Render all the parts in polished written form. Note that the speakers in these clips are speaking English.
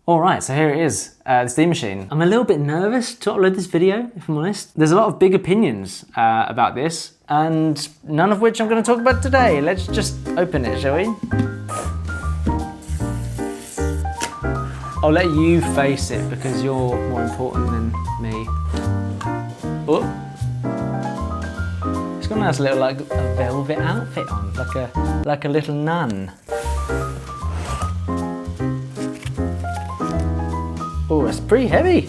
All right, so here it is, the Steam Machine. I'm a little bit nervous to upload this video, if I'm honest. There's a lot of big opinions about this, and none of which I'm gonna talk about today. Let's just open it, shall we? I'll let you face it because you're more important than me. Oh. It's got a nice little like a velvet outfit on, like a little nun. Oh, it's pretty heavy.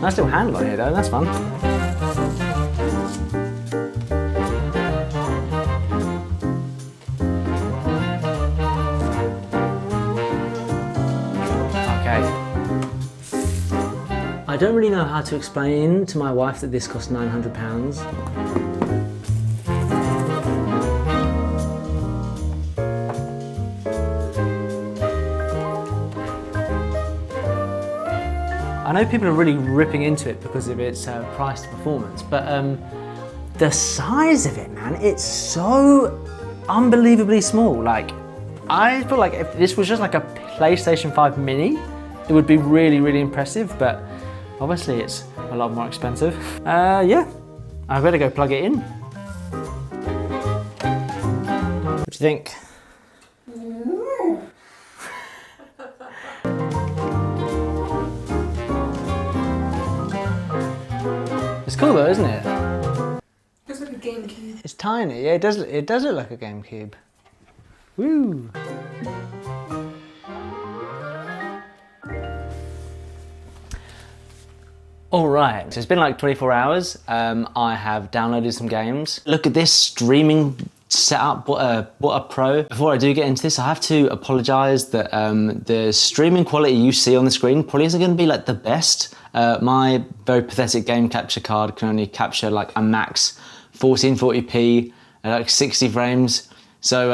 Nice little handle on here though, that's fun. I don't really know how to explain to my wife that this cost £900. I know people are really ripping into it because of its price to performance, but the size of it, man, it's so unbelievably small. Like, I feel like if this was just like a PlayStation 5 Mini, it would be really, really impressive, but obviously it's a lot more expensive. Yeah, I better go plug it in. What do you think? It's cool though, isn't it? It's like a GameCube. It's tiny, yeah, it does look like a GameCube. Woo! All right, so it's been like 24 hours. I have downloaded some games. Look at this streaming setup, what a pro. Before I do get into this, I have to apologize that the streaming quality you see on the screen probably isn't gonna be like the best. My very pathetic game capture card can only capture like a max 1440p at like 60 frames. So,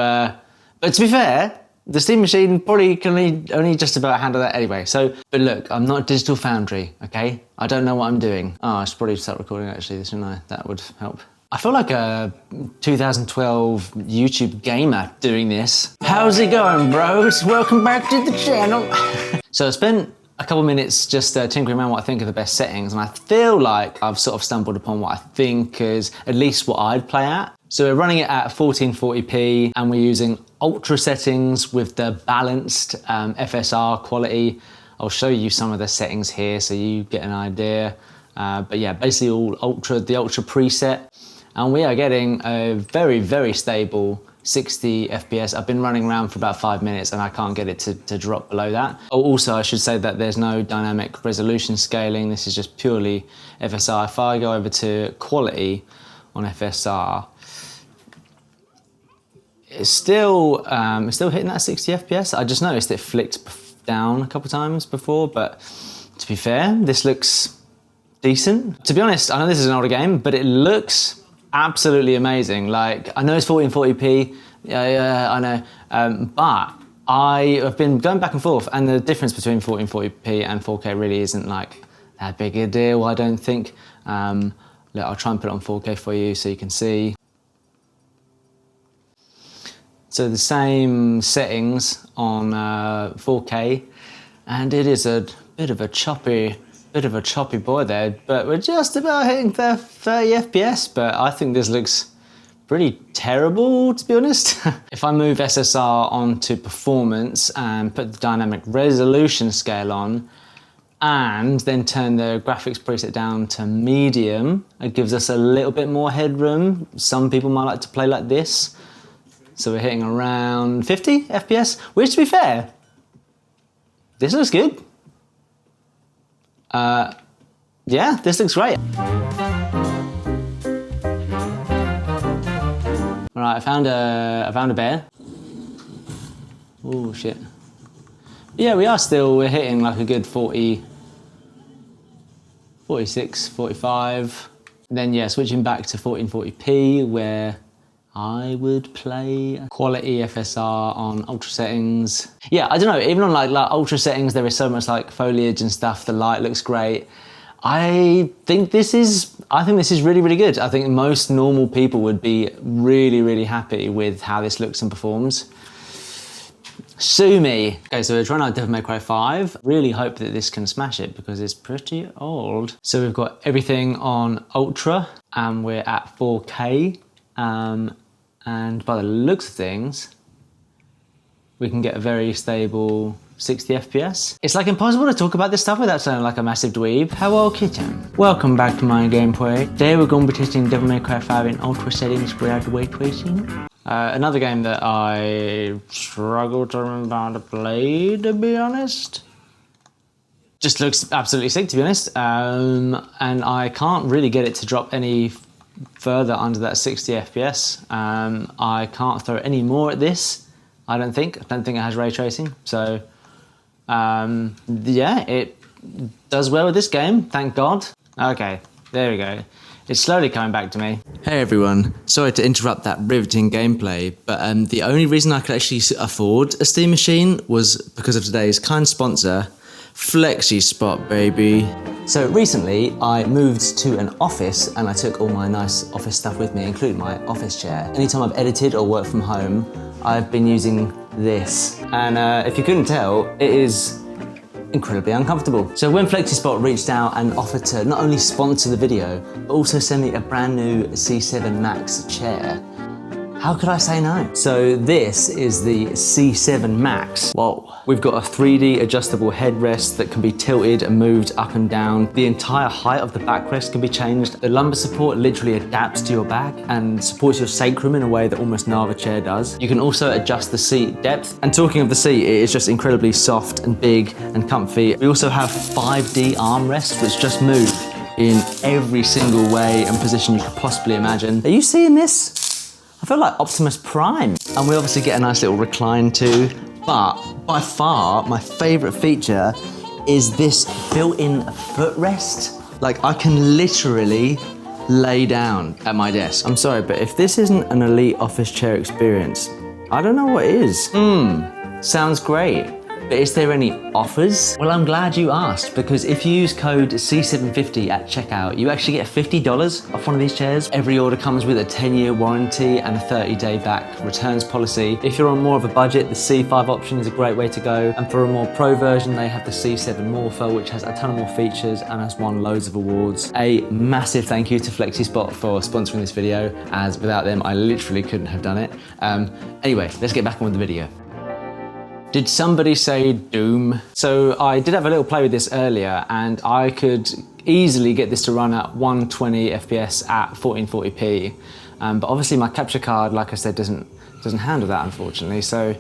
but to be fair, the Steam Machine probably can only just about handle that anyway. So, but look, I'm not a digital foundry, okay? I don't know what I'm doing. Oh, I should probably start recording actually, shouldn't I? That would help. I feel like a 2012 YouTube gamer doing this. How's it going, bros? Welcome back to the channel. So I spent a couple minutes just tinkering around what I think are the best settings, and I feel like I've sort of stumbled upon what I think is at least what I'd play at. So we're running it at 1440p and we're using ultra settings with the balanced FSR quality. I'll show you some of the settings here so you get an idea. But yeah, basically all the ultra preset. And we are getting a very, very stable 60 FPS. I've been running around for about 5 minutes and I can't get it to drop below that. Oh, also, I should say that there's no dynamic resolution scaling. This is just purely FSR. If I go over to quality on FSR, it's still hitting that 60 FPS. I just noticed it flicked down a couple times before, but to be fair, this looks decent. To be honest, I know this is an older game, but it looks absolutely amazing. Like, I know it's 1440p, yeah, I know, but I have been going back and forth, and the difference between 1440p and 4K really isn't like that big a deal, I don't think. Look, I'll try and put it on 4K for you so you can see. So the same settings on 4K, and it is a bit of a choppy boy there, but we're just about hitting 30 FPS, but I think this looks pretty terrible, to be honest. If I move SSR onto performance and put the dynamic resolution scale on, and then turn the graphics preset down to medium, it gives us a little bit more headroom. Some people might like to play like this. So we're hitting around 50 FPS, which, to be fair, this looks good. Yeah, this looks great. All right, I found a bear. Oh shit. Yeah, we're hitting like a good 40, 46, 45. Then yeah, switching back to 1440p where I would play quality FSR on ultra settings. Yeah, I don't know, even on like ultra settings, there is so much like foliage and stuff. The light looks great. I think this is really, really good. I think most normal people would be really, really happy with how this looks and performs. Sue me. Okay, so we're trying out Devil May Cry 5. Really hope that this can smash it because it's pretty old. So we've got everything on Ultra and we're at 4K. And by the looks of things, we can get a very stable 60 FPS. It's like impossible to talk about this stuff without sounding like a massive dweeb. Hello, kitten. Welcome back to my gameplay. Today we're going to be testing Devil May Cry 5 in Ultra settings without ray tracing. Another game that I struggle to remember how to play, to be honest. Just looks absolutely sick, to be honest. And I can't really get it to drop any further under that 60 FPS. I can't throw any more at this, I don't think. I don't think it has ray tracing. So, yeah, it does well with this game, thank God. Okay, there we go. It's slowly coming back to me. Hey everyone, sorry to interrupt that riveting gameplay, but the only reason I could actually afford a Steam machine was because of today's kind sponsor, FlexiSpot, baby. So recently I moved to an office and I took all my nice office stuff with me, including my office chair. Anytime I've edited or worked from home, I've been using this. And if you couldn't tell, it is incredibly uncomfortable. So when FlexiSpot reached out and offered to not only sponsor the video, but also send me a brand new C7 Max chair, how could I say no? So this is the C7 Max. Whoa. We've got a 3D adjustable headrest that can be tilted and moved up and down. The entire height of the backrest can be changed. The lumbar support literally adapts to your back and supports your sacrum in a way that almost no other chair does. You can also adjust the seat depth. And talking of the seat, it is just incredibly soft and big and comfy. We also have 5D armrests which just move in every single way and position you could possibly imagine. Are you seeing this? I feel like Optimus Prime. And we obviously get a nice little recline too, but by far my favorite feature is this built-in footrest. Like I can literally lay down at my desk. I'm sorry, but if this isn't an elite office chair experience, I don't know what is. Sounds great. But is there any offers? Well, I'm glad you asked, because if you use code C750 at checkout, you actually get $50 off one of these chairs. Every order comes with a 10-year warranty and a 30-day back returns policy. If you're on more of a budget, the C5 option is a great way to go. And for a more pro version, they have the C7 Morpher, which has a ton of more features and has won loads of awards. A massive thank you to FlexiSpot for sponsoring this video, as without them, I literally couldn't have done it. Anyway, let's get back on with the video. Did somebody say Doom? So I did have a little play with this earlier and I could easily get this to run at 120 FPS at 1440p. But obviously my capture card, like I said, doesn't handle that, unfortunately. So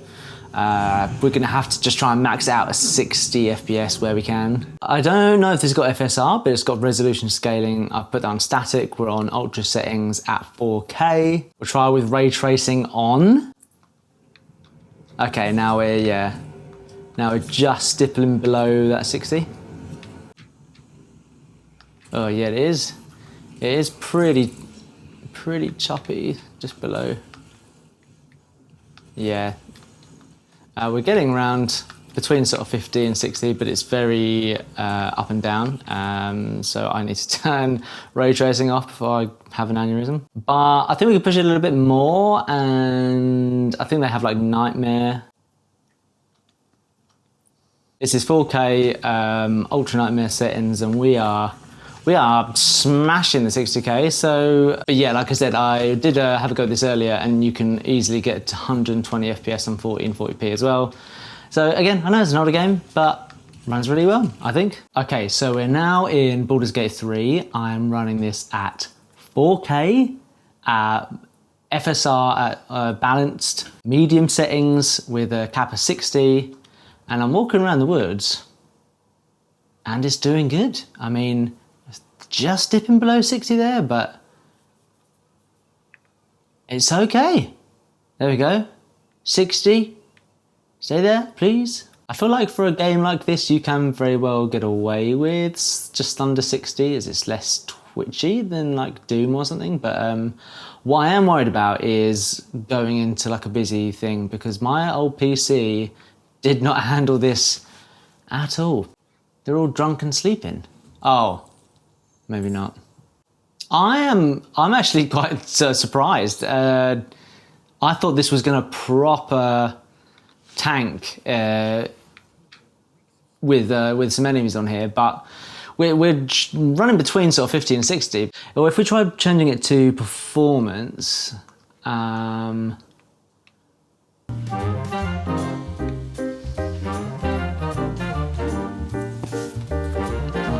we're gonna have to just try and max out a 60 FPS where we can. I don't know if this has got FSR, but it's got resolution scaling. I've put that on static. We're on ultra settings at 4K. We'll try with ray tracing on. Okay, now we're just stippling below that 60. Oh yeah, it is. It is pretty choppy, just below. Yeah, we're getting around between sort of 50 and 60, but it's very up and down. So I need to turn ray tracing off before I have an aneurysm. But I think we can push it a little bit more, and I think they have like Nightmare. This is 4K Ultra Nightmare settings, and we are smashing the 60K. So, but yeah, like I said, I did have a go at this earlier, and you can easily get to 120 FPS on 1440p as well. So again, I know it's an older game, but runs really well, I think. Okay, so we're now in Baldur's Gate 3. I'm running this at 4K, FSR at balanced, medium settings with a cap of 60, and I'm walking around the woods, and it's doing good. I mean, just dipping below 60 there, but it's okay. There we go, 60. Stay there, please. I feel like for a game like this, you can very well get away with just under 60, as it's less twitchy than like Doom or something. But what I am worried about is going into like a busy thing, because my old PC did not handle this at all. They're all drunk and sleeping. Oh, maybe not. I'm actually quite surprised. I thought this was gonna proper tank with some enemies on here, but we're running between sort of 50 and 60. Or if we try changing it to performance, oh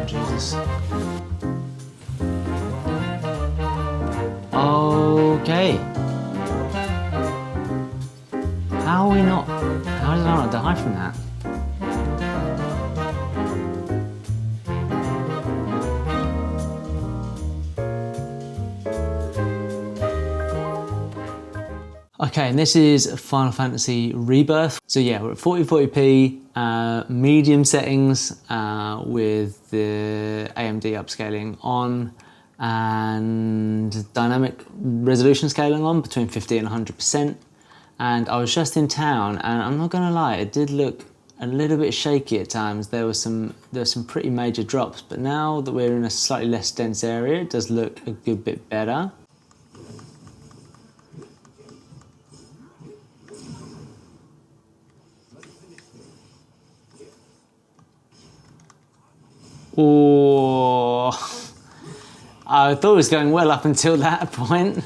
Jesus. Okay. How did I not die from that? Okay, and this is Final Fantasy Rebirth. So yeah, we're at 4040p, medium settings with the AMD upscaling on and dynamic resolution scaling on between 50 and 100%. And I was just in town, and I'm not gonna lie, it did look a little bit shaky at times. There were some pretty major drops, but now that we're in a slightly less dense area, it does look a good bit better. Oh, I thought it was going well up until that point.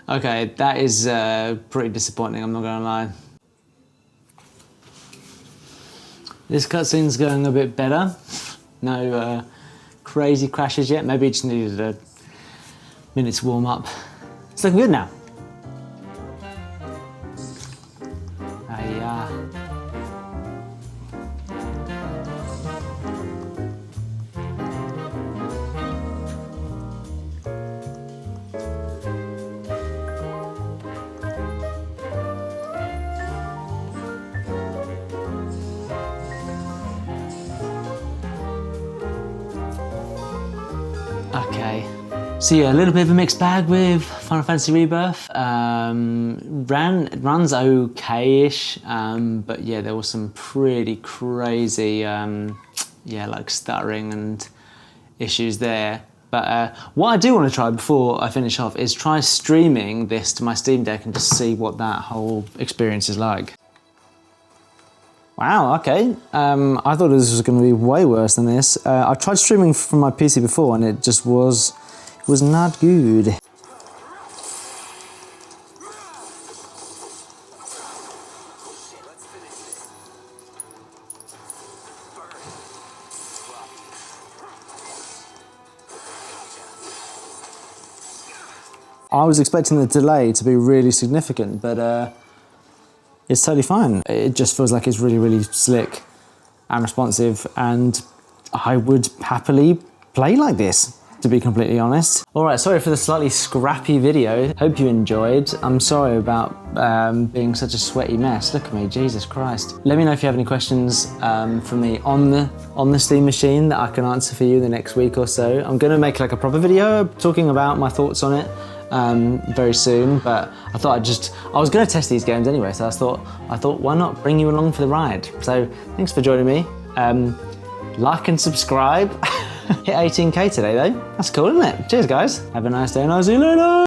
Okay, that is pretty disappointing, I'm not gonna lie. This cutscene's going a bit better. No crazy crashes yet. Maybe it just needed a minute to warm up. It's looking good now. Okay. So yeah, a little bit of a mixed bag with Final Fantasy Rebirth. It runs okay-ish, but yeah, there was some pretty crazy, like stuttering and issues there. But what I do want to try before I finish off is try streaming this to my Steam Deck and just see what that whole experience is like. Wow, okay. I thought this was going to be way worse than this. I tried streaming from my PC before and it just was not good. I was expecting the delay to be really significant, but it's totally fine. It just feels like it's really, really slick and responsive, and I would happily play like this, to be completely honest. All right, sorry for the slightly scrappy video. Hope you enjoyed. I'm sorry about being such a sweaty mess. Look at me, Jesus Christ. Let me know if you have any questions for me on the Steam machine that I can answer for you the next week or so. I'm gonna make like a proper video talking about my thoughts on it very soon, but I thought I was gonna test these games anyway, so I thought why not bring you along for the ride? So thanks for joining me. Like and subscribe. Hit 18K today though. That's cool, isn't it? Cheers guys. Have a nice day and I'll see you later.